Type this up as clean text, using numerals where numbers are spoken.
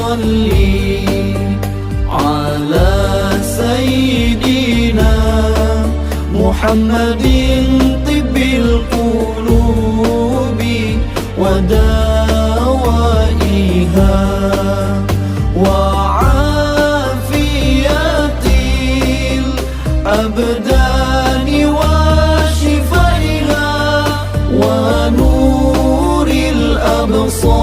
صلي على سيدنا محمد طب القلوب ودوائها وعافية الأبدان وشفائها ونور الأبصار